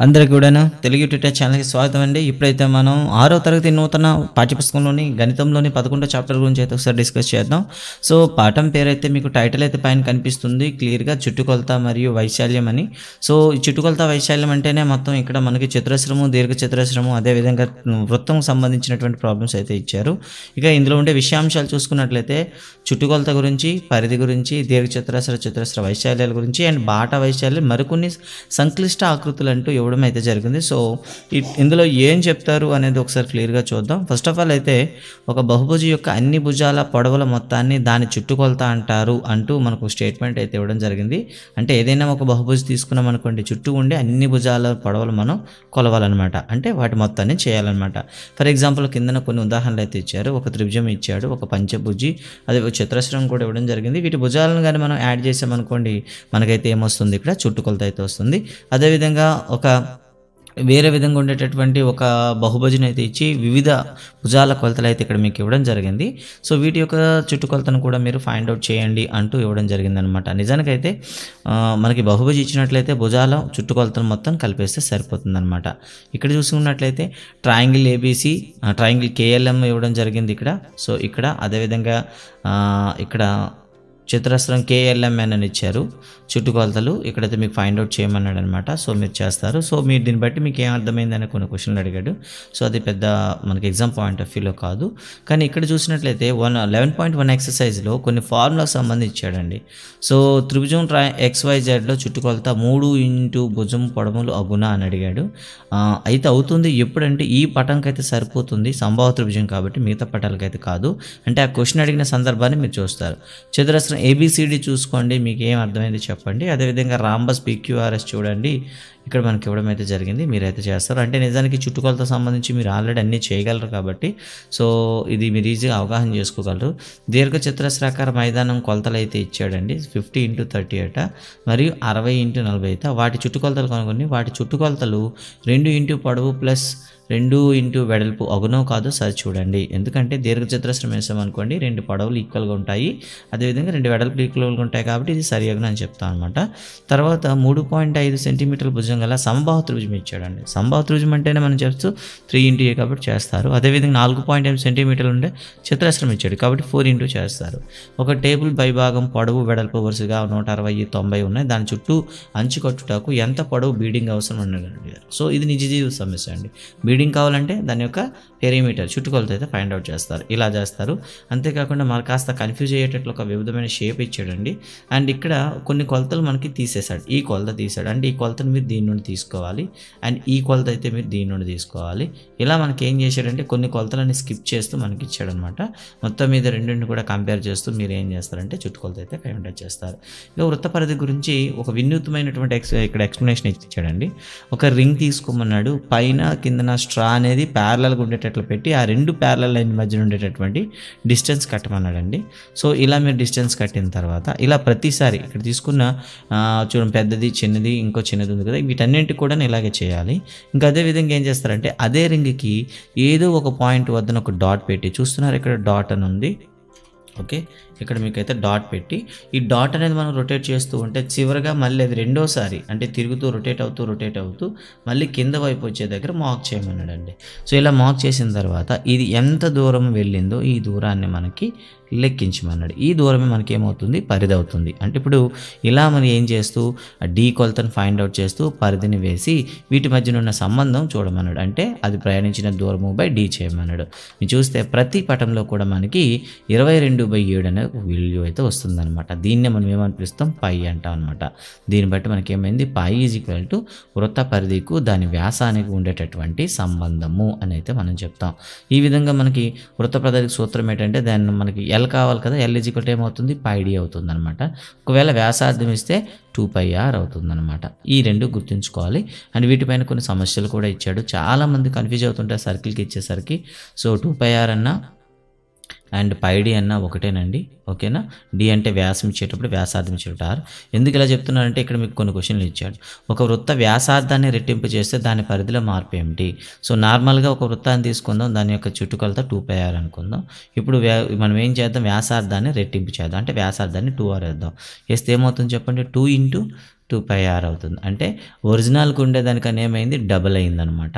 అందరికీ కూడాను తెలుగు ట్యూటర్ ఛానల్కి స్వాగతం అండి. ఇప్పుడైతే మనం 6వ తరగతి నూతన పాఠ్యపుస్తకంలోని గణితంలోని 11వ చాప్టర్ గురించి అయితే ఒకసారి డిస్కస్ చేద్దాం. సో పాఠం పేరైతే మీకు టైటిల్ అయితే పైన కనిపిస్తుంది క్లియర్గా, చుట్టుకొలత మరియు వైశాల్యం అని. సో ఈ చుట్టుకొలత వైశాల్యం అంటేనే మొత్తం ఇక్కడ మనకి చతురస్రము, దీర్ఘచతురస్రము, అదేవిధంగా వృత్తం సంబంధించినటువంటి ప్రాబ్లమ్స్ అయితే ఇచ్చారు. ఇక ఇందులో ఉండే విషయాంశాలు చూసుకున్నట్లయితే చుట్టుకొలత గురించి, పరిధి గురించి, దీర్ఘచతురస్ర, చతురస్ర వైశాల్యాల గురించి అండ్ బాట వైశాల్యం, మరికొన్ని సంక్లిష్ట ఆకృతులు అంటూ ఇవ్వడం అయితే జరిగింది. సో ఇందులో ఏం చెప్తారు అనేది ఒకసారి క్లియర్గా చూద్దాం. ఫస్ట్ ఆఫ్ ఆల్ అయితే ఒక బహుభుజి యొక్క అన్ని భుజాల పొడవుల మొత్తాన్ని దాని చుట్టుకొలత అంటారు అంటూ మనకు స్టేట్మెంట్ అయితే ఇవ్వడం జరిగింది. అంటే ఏదైనా ఒక బహుభుజి తీసుకున్నాం అనుకోండి, చుట్టూ ఉండే అన్ని భుజాల పొడవులు మనం కొలవాలన్నమాట. అంటే వాటి మొత్తాన్ని చేయాలన్నమాట. ఫర్ ఎగ్జాంపుల్ కిందన కొన్ని ఉదాహరణలు అయితే ఇచ్చారు. ఒక త్రిభుజం ఇచ్చాడు, ఒక పంచభుజి, అదే చతురస్రం కూడా ఇవ్వడం జరిగింది. వీటి భుజాలను కానీ మనం యాడ్ చేసామనుకోండి, మనకైతే ఏమొస్తుంది, ఇక్కడ చుట్టుకొలత అయితే వస్తుంది. అదేవిధంగా ఒక వేరే విధంగా ఉండేటటువంటి ఒక బహుభుజిని అయితే ఇచ్చి వివిధ భుజాల కొలతలు అయితే ఇక్కడ మీకు ఇవ్వడం జరిగింది. సో వీటి యొక్క చుట్టుకొలతను కూడా మీరు ఫైండ్ అవుట్ చేయండి అంటూ ఇవ్వడం జరిగిందనమాట. నిజానికైతే మనకి బహుభుజి ఇచ్చినట్లయితే భుజాల చుట్టుకొలతను మొత్తం కలిపేస్తే సరిపోతుందన్నమాట. ఇక్కడ చూసుకున్నట్లయితే ట్రయాంగిల్ ఏబీసీ, ట్రయాంగిల్ కేఎల్ఎం ఇవ్వడం జరిగింది ఇక్కడ. సో ఇక్కడ అదేవిధంగా ఇక్కడ చతురస్రం కేఎల్ఎంఎన్ అని ఇచ్చారు చుట్టుకొలతలు. ఇక్కడైతే మీకు ఫైండ్ అవుట్ చేయమన్నాడు అనమాట. సో మీరు చేస్తారు. సో మీరు దీన్ని బట్టి మీకు ఏం అర్థమైందని కొన్ని క్వశ్చన్లు అడిగాడు. సో అది పెద్ద మనకి ఎగ్జామ్ పాయింట్ ఆఫ్ వ్యూలో కాదు. కానీ ఇక్కడ చూసినట్లయితే 11.1 ఎక్సర్సైజ్లో కొన్ని ఫార్ములాకి సంబంధించి ఇచ్చాడండి. సో త్రిభుజం XYZలో చుట్టుకొలత 3 భుజం పొడవులు అగునా అని అడిగాడు. అయితే అవుతుంది ఎప్పుడంటే ఈ పటంకి అయితే సరిపోతుంది, సంభావ త్రిభుజం కాబట్టి, మిగతా పటాలకైతే కాదు. అంటే ఆ క్వశ్చన్ అడిగిన సందర్భాన్ని మీరు చూస్తారు. చతురస్రం ABCD చూసుకోండి, మీకు ఏం అర్థమైంది చెప్పండి. అదేవిధంగా రాంబస్ PQRS చూడండి, ఇక్కడ మనకి ఇవ్వడం అయితే జరిగింది, మీరైతే చేస్తారు. అంటే నిజానికి చుట్టుకొలత సంబంధించి మీరు ఆల్రెడీ అన్నీ చేయగలరు కాబట్టి సో ఇది మీరు ఈజీగా అవగాహన చేసుకోగలరు. దీర్ఘ చతురస్రాకార మైదానం కొలతలు అయితే ఇచ్చాడండి. 50x30 అట, మరియు 60x40 వాటి చుట్టుకొలతలు కనుగొని వాటి చుట్టుకొలతలు 2 పొడవు ప్లస్ 2 వెడల్పు అగునో కాదో సరి చూడండి. ఎందుకంటే దీర్ఘ చతురస్రం వేసాం అనుకోండి, 2 పొడవులు ఈక్వల్గా ఉంటాయి, అదేవిధంగా 2 వెడల్పు ఈక్వల్గా ఉంటాయి కాబట్టి ఇది సరి అగున అని చెప్తాను అనమాట. తర్వాత 3.5 సెంటీమీటర్ల భుజం గల సమబాహు త్రిభుజం ఇచ్చాడండి. సమబాహు త్రిభుజం అంటేనే మనం చేస్తూ 3 కాబట్టి చేస్తారు. అదేవిధంగా 4.8 సెంటీమీటర్లు ఉండే చతురస్రం ఇచ్చాడు కాబట్టి 4 చేస్తారు. ఒక టేబుల్ పైభాగం పొడవు వెడల్పు వరుసగా 160, 90 ఉన్నాయి. దాని చుట్టూ అంచు కట్టుటకు ఎంత పొడవు బీడింగ్ అవసరం అన్నాడు. సో ఇది నిజ జీవిత సమస్య అండి. బీడింగ్ కావాలంటే దాని యొక్క పెరిమీటర్ చుట్టుకొలత అయితే ఫైండ్ అవుట్ చేస్తారు. ఇలా చేస్తారు. అంతేకాకుండా మనకు కాస్త కన్ఫ్యూజ్ అయ్యేటట్లు ఒక వివిధమైన షేప్ ఇచ్చాడండి. అండ్ ఇక్కడ కొన్ని కొలతలు మనకి తీసేశాడు. ఈ కొలత తీసాడు అంటే ఈ కొలతను మీరు దీని నుండి తీసుకోవాలి, అండ్ ఈ కొలత అయితే మీరు దీని నుండి తీసుకోవాలి. ఇలా మనకి ఏం చేశాడంటే కొన్ని కొలతలని స్కిప్ చేస్తూ మనకి ఇచ్చాడనమాట. మొత్తం మీద రెండింటిని కూడా కంపేర్ చేస్తూ మీరు ఏం చేస్తారంటే చుట్టుకొలత అయితే ఫైండ్ అవుట్ చేస్తారు. ఇక వృత్త పరిధి గురించి ఒక వినూత్నమైనటువంటి ఇక్కడ ఎక్స్ప్లెనేషన్ ఇచ్చాడండి. ఒక రింగ్ తీసుకోమన్నాడు, పైన కిందన స్ట్రా అనేది ప్యారలల్గా ఉండేటట్లు పెట్టి ఆ 2 ప్యారలల్ లైన్ మధ్యన ఉండేటటువంటి డిస్టెన్స్ కట్టమన్నాడండి. సో ఇలా మీరు డిస్టెన్స్ కట్టిన తర్వాత ఇలా ప్రతిసారి ఇక్కడ తీసుకున్న చూడండి, పెద్దది చిన్నది ఇంకో చిన్నది ఉంది కదా, వీటన్నింటి కూడా ఇలాగే చేయాలి. ఇంకా అదేవిధంగా ఏం చేస్తారంటే అదే రింగ్కి ఏదో ఒక పాయింట్ వద్ద ఒక డాట్ పెట్టి, చూస్తున్నారు ఇక్కడ డాట్ అని ఉంది, ఓకే, ఇక్కడ మీకైతే డాట్ పెట్టి ఈ డాట్ అనేది మనం రొటేట్ చేస్తూ ఉంటే చివరిగా మళ్ళీ అది రెండోసారి అంటే తిరుగుతూ రొటేట్ అవుతూ మళ్ళీ కింద వైపు వచ్చే దగ్గర మార్క్ చేయమన్నాడండి. సో ఇలా మార్క్ చేసిన తర్వాత ఇది ఎంత దూరం వెళ్ళిందో ఈ దూరాన్ని మనకి లెక్కించమన్నాడు. ఈ దూరమే మనకి ఏమవుతుంది, పరిధి అవుతుంది. అంటే ఇప్పుడు ఇలా మనం ఏం చేస్తూ D కొలతను ఫైండ్ అవుట్ చేస్తూ పరిధిని వేసి వీటి మధ్యన ఉన్న సంబంధం చూడమన్నాడు. అంటే అది ప్రయాణించిన దూరము బై D చేయమన్నాడు. మీరు చూస్తే ప్రతి పటంలో కూడా మనకి 22/7 అనే వాల్యూ అయితే వస్తుందన్నమాట. దీన్నే మనం ఏమని పిలుస్తాం, పై అంటాం అనమాట. దీన్ని బట్టి మనకి ఏమైంది, పై ఈజ్ ఈక్వల్ టు వృత్త పరిధికు దాని వ్యాసానికి ఉండేటటువంటి సంబంధము అని అయితే మనం చెప్తాం. ఈ విధంగా మనకి వృత్త పరిధికి సూత్రం ఏంటంటే దాన్ని మనకి L కావాలి కదా, L ఈజ్ ఈక్వల్ టు ఏమవుతుంది, πd అవుతుంది అనమాట. ఒకవేళ వ్యాసార్థం ఇస్తే 2πr అవుతుందన్నమాట. ఈ రెండు గుర్తుంచుకోవాలి. అండ్ వీటిపైన కొన్ని సమస్యలు కూడా ఇచ్చాడు. చాలామంది కన్ఫ్యూజ్ అవుతుంటారు సర్కిల్కి ఇచ్చేసరికి. సో 2πr అన్నా అండ్ πd అన్న ఒకటేనండి, ఓకేనా. D అంటే వ్యాసం ఇచ్చేటప్పుడు, వ్యాసార్థం ఇచ్చేటప్పుడు R. ఎందుకు ఇలా చెప్తున్నానంటే ఇక్కడ మీకు కొన్ని క్వశ్చన్లు ఇచ్చాడు. ఒక వృత్త వ్యాసార్థాన్ని రెట్టింపు చేస్తే దాని పరిధిలో మార్పు ఏమిటి. సో నార్మల్గా ఒక వృత్తాన్ని తీసుకుందాం, దాని యొక్క చుట్టుకొలత 2πr అనుకుందాం. ఇప్పుడు మనం ఏం చేద్దాం, వ్యాసార్థాన్ని రెట్టింపు చేద్దాం. అంటే వ్యాసార్థాన్ని 2r వేద్దాం. వేస్తే ఏమవుతుంది చెప్పండి, 2 × 2πr అవుతుంది. అంటే ఒరిజినల్‌కి ఉండేదానికన్నా ఏమైంది డబుల్ అయిందనమాట.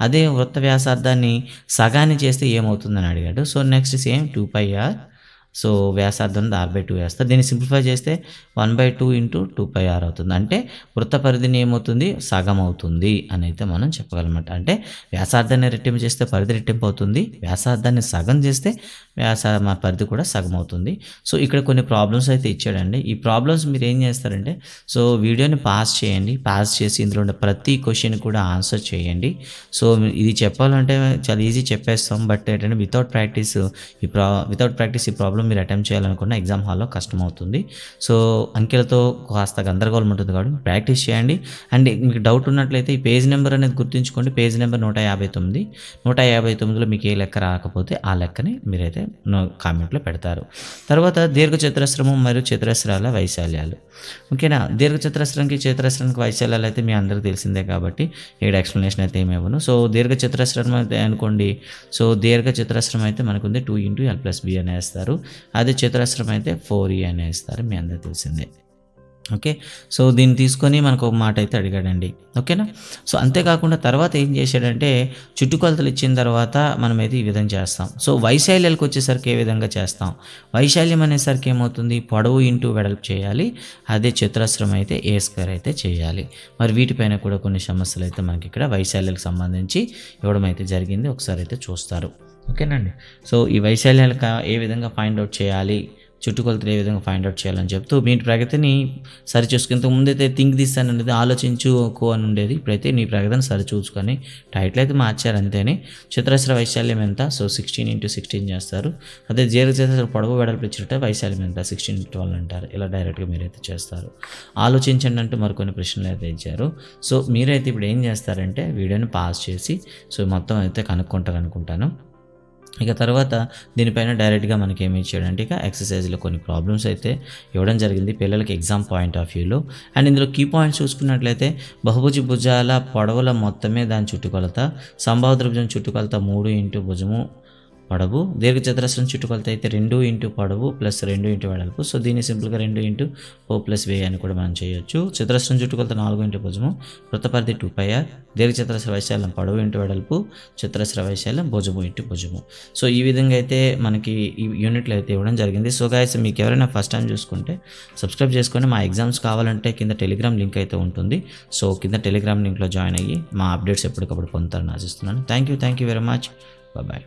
అదే వృత్త వ్యాసార్థాన్ని సగాన్ని చేస్తే ఏమవుతుందని అడిగాడు. So next same 2πr. So వ్యాసార్థం r/2 వేస్తారు. దీన్ని సింప్లిఫై చేస్తే 1/2 ఇంటూ 2πr అవుతుంది. అంటే వృత్త పరిధిని ఏమవుతుంది సగం అవుతుంది అని అయితే మనం చెప్పగలమాట. అంటే వ్యాసార్థాన్ని రెట్టింపు చేస్తే పరిధి రెట్టింపు అవుతుంది, వ్యాసార్థాన్ని సగం చేస్తే మా పరిధి కూడా సగం అవుతుంది. సో ఇక్కడ కొన్ని ప్రాబ్లమ్స్ అయితే ఇచ్చాడండి. ఈ ప్రాబ్లమ్స్ మీరు ఏం చేస్తారంటే సో వీడియోని పాస్ చేయండి, పాస్ చేసి ఇందులో ఉండే ప్రతి క్వశ్చన్ కూడా ఆన్సర్ చేయండి. సో ఇది చెప్పాలంటే చాలా ఈజీ చెప్పేస్తాం, బట్ ఏంటంటే వితౌట్ ప్రాక్టీస్ ఈ ప్రాబ్లం మీరు అటెంప్ట్ చేయాలనుకున్న ఎగ్జామ్ హాల్లో కష్టం అవుతుంది. సో అంకెలతో కాస్త గందరగోళం ఉంటుంది కాబట్టి ప్రాక్టీస్ చేయండి. అండ్ మీకు డౌట్ ఉన్నట్లయితే ఈ పేజ్ నెంబర్ అనేది గుర్తుంచుకోండి. Page number 159. 159లో మీకు ఏ లెక్క రాకపోతే ఆ లెక్కని మీరైతే కామెంట్లో పెడతారు. తర్వాత దీర్ఘచతురస్రము మరియు చతురస్రాల వైశాల్యాలు. ఓకేనా. దీర్ఘచతురస్రంకి చతురస్రానికి వైశాల్యాలు అయితే మీ అందరికీ తెలిసిందే కాబట్టి ఇక్కడ ఎక్స్ప్లెనేషన్ అయితే ఏమి ఇవ్వను. సో దీర్ఘచతురస్రం అయితే అనుకోండి, సో దీర్ఘచతురస్రం అయితే మనకు ఉంది 2 × l+b అని వేస్తారు. అదే చతురస్రం అయితే 4e అని వేస్తారు, మీ అందరికీ తెలిసిందే. ఓకే. సో దీన్ని తీసుకొని మనకు ఒక మాట అయితే అడిగాడండి. ఓకేనా. సో అంతేకాకుండా తర్వాత ఏం చేశాడంటే చుట్టుకొలతలు ఇచ్చిన తర్వాత మనమైతే ఈ విధంగా చేస్తాం. సో వైశాల్యాలకు వచ్చేసరికి ఏ విధంగా చేస్తాం, వైశాల్యం అనేసరికి ఏమవుతుంది పొడవు ఇంటూ వెడల్పు చేయాలి, అదే చతురస్రం అయితే a² అయితే చేయాలి. మరి వీటిపైన కూడా కొన్ని సమస్యలు అయితే మనకి ఇక్కడ వైశాల్యాలకు సంబంధించి ఇవ్వడం అయితే జరిగింది, ఒకసారి అయితే చూస్తారు. ఓకేనండి. సో ఈ వైశాల్యాలకు ఏ విధంగా ఫైండ్ అవుట్ చేయాలి, చుట్టుకొలతలు ఏ విధంగా ఫైండ్ అవుట్ చేయాలని చెప్తూ మీ ప్రగతిని సరి చూసుకుని, ఇంతకు ముందైతే థింక్ దిస్ అని ఉండేది, ఆలోచించుకో అని ఉండేది, ఇప్పుడైతే నీ ప్రగతిని సరి చూసుకొని టైటిల్ అయితే మార్చారు అంతేని. చతురస్ర వైశాల్యం ఎంత, సో 16 × 16 చేస్తారు. అదే దీర్ఘచతురస్ర పొడవు వెడల్పు ఇచ్చినట్టే వైశాల్యం ఎంత 16 × 12 అంటారు. ఇలా డైరెక్ట్గా మీరైతే చేస్తారు. ఆలోచించండి అంటూ మరికొన్ని ప్రశ్నలు అయితే ఇచ్చారు. సో మీరైతే ఇప్పుడు ఏం చేస్తారంటే వీడియోని పాస్ చేసి సో మొత్తం అయితే కనుక్కుంటారు అనుకుంటాను. ఇక తర్వాత దీనిపైన డైరెక్ట్గా మనకి ఏమి ఇచ్చాడంటే ఇక ఎక్సర్సైజ్లో కొన్ని ప్రాబ్లమ్స్ అయితే ఇవ్వడం జరిగింది పిల్లలకి ఎగ్జామ్ పాయింట్ ఆఫ్ వ్యూలో. అండ్ ఇందులో కీ పాయింట్స్ చూసుకున్నట్లయితే బహుభుజ భుజాల పొడవుల మొత్తమే దాని చుట్టుకొలత, సంభావ్య త్రిభుజం చుట్టుకొలత 3 × భుజము పొడవు, దీర్ఘచతురస్రం చుట్టుకొలత అయితే 2 × పొడవు ప్లస్ 2 × వెడల్పు. సో దీన్ని సింపుల్గా 2 × O + V అని కూడా మనం చేయొచ్చు. చతురస్రం చుట్టుకొలత 4 × భుజము, వృత్త పరిధి 2πr, దీర్ఘచతురస్ర వైశాల్యం పొడవు ఇంటూ వెడల్పు, చతురస్ర వైశాల్యం భుజము ఇంటూ భుజము. సో ఈ విధంగా అయితే మనకి ఈ యూనిట్లో అయితే ఇవ్వడం జరిగింది. సో గైస్ మీకు ఎవరైనా ఫస్ట్ టైం చూసుకుంటే సబ్స్క్రైబ్ చేసుకొని మా ఎగ్జామ్స్ కావాలంటే కింద టెలిగ్రామ్ లింక్ అయితే ఉంటుంది. సో కింద టెలిగ్రామ్ లింక్లో జాయిన్ అయ్యి మా అప్డేట్స్ ఎప్పటికప్పుడు పొందుతారని ఆశిస్తున్నాను. Thank you very much. Bye.